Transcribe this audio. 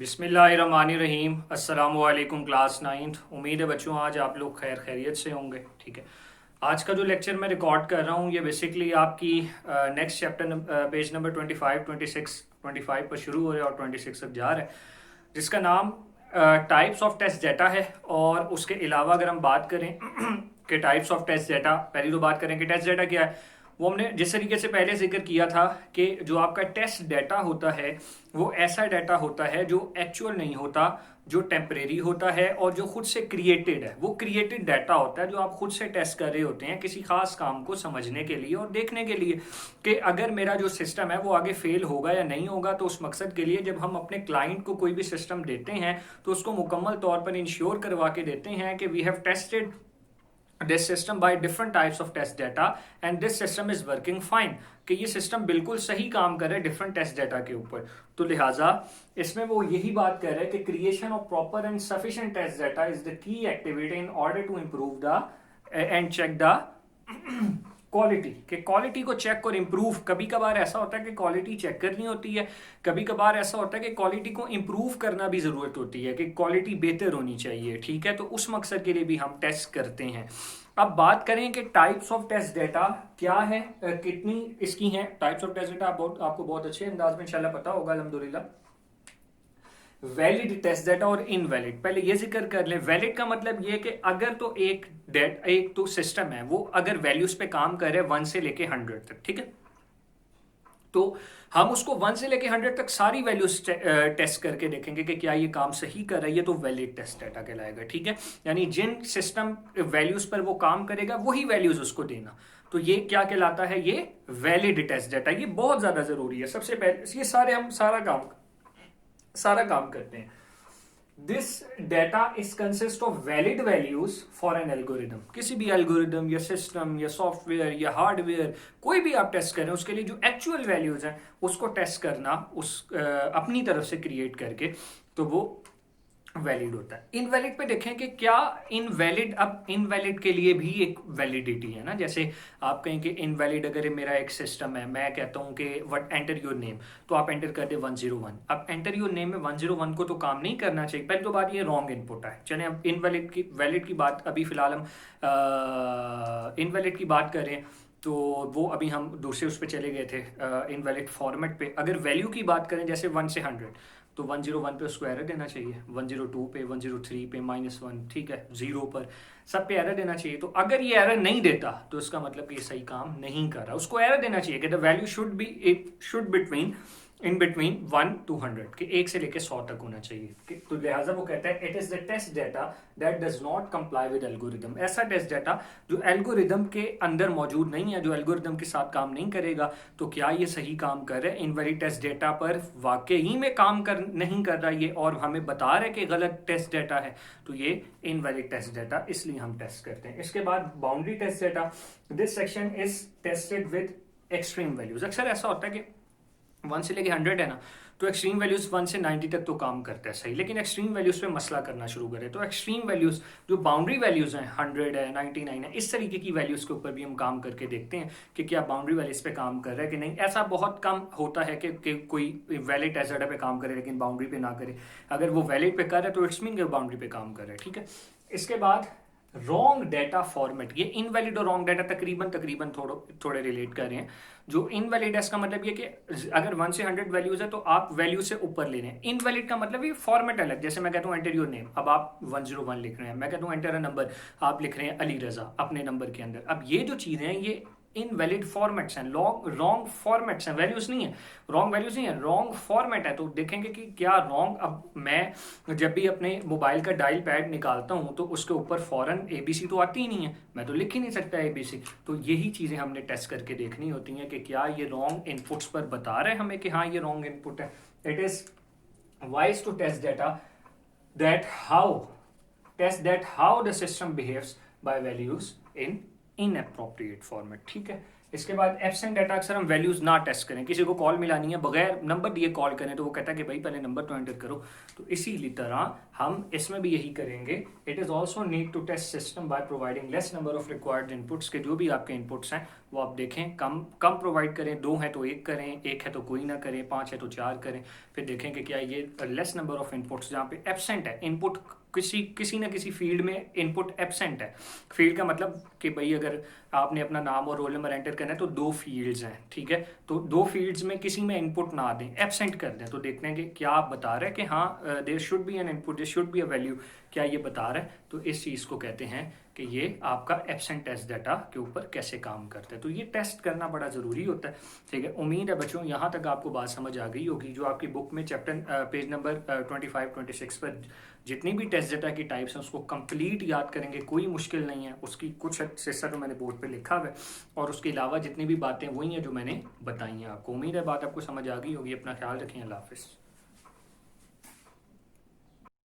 बिस्मिल्लाहिर्रहमानिर्रहीम। अस्सलामुअलैकुम class ninth. उम्मीद है बच्चों आज आप लोग खैर खैरियत से होंगे। ठीक है, आज का जो लेक्चर मैं रिकॉर्ड कर रहा हूँ ये बेसिकली आपकी नेक्स्ट चैप्टर पेज नंबर 25, 26, 25 पर शुरू हो रहा है और 26 तक जा रहा है, जिसका नाम टाइप्स ऑफ टेस्ट डेटा है। और उसके अलावा अगर हम बात करें कि टाइप्स ऑफ टेस्ट डेटा, पहली तो बात करें कि टेस्ट डेटा क्या है। वो हमने जिस तरीके से पहले जिक्र किया था कि जो आपका टेस्ट डेटा होता है वो ऐसा डेटा होता है जो एक्चुअल नहीं होता, जो टेम्परेरी होता है और जो खुद से क्रिएटेड है। वो क्रिएटेड डाटा होता है जो आप खुद से टेस्ट कर रहे होते हैं किसी खास काम को समझने के लिए और देखने के लिए कि अगर मेरा जो सिस्टम है वो आगे फेल होगा या नहीं होगा। तो उस मकसद के लिए जब हम अपने क्लाइंट को कोई भी सिस्टम देते हैं तो उसको मुकम्मल तौर पर इंश्योर करवा के देते हैं कि we have tested this system by different types of test data and this system is working fine, कि ये सिस्टम बिल्कुल सही काम कर रहा है डिफरेंट टेस्ट डाटा के ऊपर। तो लिहाजा इसमें वो यही बात कर रहे हैं कि creation of proper and sufficient test data is the key activity in order to improve the and check the quality. के क्वालिटी को चेक और इम्प्रूव, कभी कभार ऐसा होता है कि क्वालिटी चेक करनी होती है, कभी कभार ऐसा होता है कि क्वालिटी को इम्प्रूव करना भी ज़रूरत होती है कि क्वालिटी बेहतर होनी चाहिए। ठीक है, तो उस मकसद के लिए भी हम टेस्ट करते हैं। अब बात करें कि टाइप्स ऑफ टेस्ट डेटा क्या है, कितनी इसकी हैं टाइप्स ऑफ टेस्ट डेटा। आपको बहुत अच्छे अंदाज में इंशाल्लाह पता होगा अल्हम्दुलिल्लाह। वैलिड टेस्ट डाटा और इनवैलिड, पहले ये जिक्र कर लें। वैलिड का मतलब ये कि अगर तो एक तो सिस्टम है वो अगर वैल्यूज पे काम कर रहे हैं 1 से लेके 100 तक, ठीक है, तो हम उसको 1 से लेके 100 तक सारी वैल्यूज टेस्ट करके देखेंगे कि क्या ये काम सही कर रहा है। ये तो वैलिड टेस्ट डाटा कहलाएगा। ठीक है, यानी जिन सिस्टम वैल्यूज पर वो काम करेगा वही वैल्यूज उसको देना। तो ये क्या कहलाता है, ये वैलिड टेस्ट डाटा। ये बहुत ज्यादा जरूरी है। सबसे पहले ये हम सारा काम करते हैं। This data is consist of valid values for an algorithm. किसी भी एल्गोरिदम या सिस्टम या सॉफ्टवेयर या हार्डवेयर कोई भी आप टेस्ट करें उसके लिए जो एक्चुअल वैल्यूज हैं उसको टेस्ट करना अपनी तरफ से क्रिएट करके, तो वो वैलिड होता है। इनवैलिड पे देखें कि क्या इनवैलिड, अब इनवैलिड के लिए भी एक वैलिडिटी है ना। जैसे आप कहें कि इनवैलिड, अगर मेरा एक सिस्टम है, मैं कहता हूं कि व्हाट एंटर योर नेम, तो आप एंटर कर दे 101। अब एंटर योर नेम में 101 को तो काम नहीं करना चाहिए। पहले तो बात ये रॉन्ग इनपुट है। चले अब वैलिड की बात, अभी फिलहाल हम इनवैलिड की बात करें तो वो अभी हम दूसरे उस पर चले गए थे इनवैलिड फॉर्मेट पे। अगर वैल्यू की बात करें जैसे 1 से 100, तो 101 पे उसको एरर देना चाहिए, 102 पे, 103 पे -1, ठीक है, 0 पर, सब पे एरर देना चाहिए। तो अगर ये एरर नहीं देता तो इसका मतलब कि ये सही काम नहीं कर रहा। उसको एरर देना चाहिए कि the value should between in between 1 to 100, कि 1 से लेकर 100 तक होना चाहिए। तो लिहाजा वो कहता है it is the test data that does not comply with algorithm. ऐसा टेस्ट डेटा जो एल्गोरिदम के अंदर मौजूद नहीं है, जो एल्गोरिदम के साथ काम नहीं करेगा, तो क्या ये सही काम कर रहा है। इनवैलिड टेस्ट डेटा पर वाकई में काम नहीं कर रहा ये और हमें बता रहा है कि गलत टेस्ट डेटा है, तो ये इनवैलिड टेस्ट डेटा, इसलिए हम टेस्ट करते हैं। इसके बाद boundary test data. This section is tested with extreme values. अक्सर ऐसा होता है कि 1 से लेके 100 है ना, तो एक्सट्रीम वैल्यूज 1 से 90 तक तो काम करता है सही, लेकिन एक्सट्रीम वैल्यूज पे मसला करना शुरू करे तो एक्सट्रीम वैल्यूज जो बाउंड्री वैल्यूज हैं 100 है, 99 है, इस तरीके की वैल्यूज के ऊपर भी हम काम करके देखते हैं कि क्या बाउंड्री वैल्यूज पे काम कर रहा है कि नहीं। ऐसा बहुत कम होता है कि कोई वैलिड टेस्ट डेटा पे काम करे लेकिन बाउंड्री पे ना करे। अगर वो वैलिड पे कर रहा है तो इट्स मीन कि बाउंड्री पे काम कर रहा है। ठीक है, इसके बाद रॉन्ग डेटा फॉर्मेट। ये इनवैलिड और रॉन्ग डेटा तकरीबन थोड़े रिलेट कर रहे हैं। जो इनवैलिड है इसका मतलब ये कि अगर 1 से 100 वैल्यूज है तो आप वैल्यू से ऊपर ले रहे हैं। इनवैलिड का मतलब ये फॉर्मेट अलग। जैसे मैं कहता हूँ एंटर योर नेम, अब आप 101 लिख रहे हैं, मैं कहता हूँ एंटर अ नंबर, आप लिख रहे हैं अली रजा अपने नंबर के अंदर। अब ये जो चीजें हैं ये इनवैलिड फॉर्मेट्स हैं, रॉन्ग फॉर्मेट्स हैं, वैल्यूज नहीं है, रॉन्ग वैल्यूज नहीं है, रॉन्ग फॉर्मेट है। तो देखेंगे कि क्या रॉन्ग। अब मैं जब भी अपने मोबाइल का डायल पैड निकालता हूं तो उसके ऊपर फौरन एबीसी तो आती ही नहीं है, मैं तो लिख ही नहीं सकता एबीसी। तो यही चीजें हमने टेस्ट करके देखनी होती हैं कि क्या ये रॉन्ग इनपुट्स पर बता रहे हैं हमें कि हाँ ये रॉन्ग इनपुट है। It is wise to test data that how the system behaves by values in inappropriate format. ठीक है, इसके बाद एब्सेंट डाटा। अक्सर हम वैल्यूज ना टेस्ट करें, किसी को कॉल मिलानी है बगैर नंबर दिए कॉल करें तो वो कहता है कि भाई पहले नंबर तो एंटर करो। तो इसी तरह हम इसमें भी यही करेंगे। It is also need to test system by providing less number of required inputs, के जो भी आपके इनपुट्स हैं वो आप देखें, कम कम प्रोवाइड करें, 2 है तो 1 करें, 1 है तो कोई ना करें, 5 है तो 4 करें। फिर देखें कि क्या ये लेस नंबर ऑफ इनपुट्स जहाँ पे एब्सेंट है, इनपुट किसी ना किसी फील्ड में इनपुट एब्सेंट है। फील्ड का मतलब कि भाई अगर आपने अपना नाम और रोल नंबर एंटर करना है तो 2 फील्ड्स हैं, ठीक है, तो 2 फील्ड्स में किसी में इनपुट ना दें, एब्सेंट कर दें, तो देखते हैं कि क्या आप बता रहे हैं कि हाँ there should be an input, there should be a value, क्या ये बता रहा है। तो इस चीज़ को कहते हैं कि ये आपका एब्सेंट टेस्ट डाटा के ऊपर कैसे काम करता है। तो ये टेस्ट करना बड़ा ज़रूरी होता है, ठीक है। उम्मीद है बच्चों यहाँ तक आपको बात समझ आ गई होगी। जो आपकी बुक में चैप्टर पेज नंबर 25-26 पर जितनी भी टेस्ट डाटा की टाइप्स हैं उसको कंप्लीट याद करेंगे, कोई मुश्किल नहीं है। उसकी कुछ हिस्सा तो मैंने बोर्ड पे लिखा हुआ है और उसके अलावा जितनी भी बातें वही हैं जो मैंने बताई हैं आपको। उम्मीद है बात आपको समझ आ गई होगी। अपना ख्याल रखें, अल्लाह हाफिज़।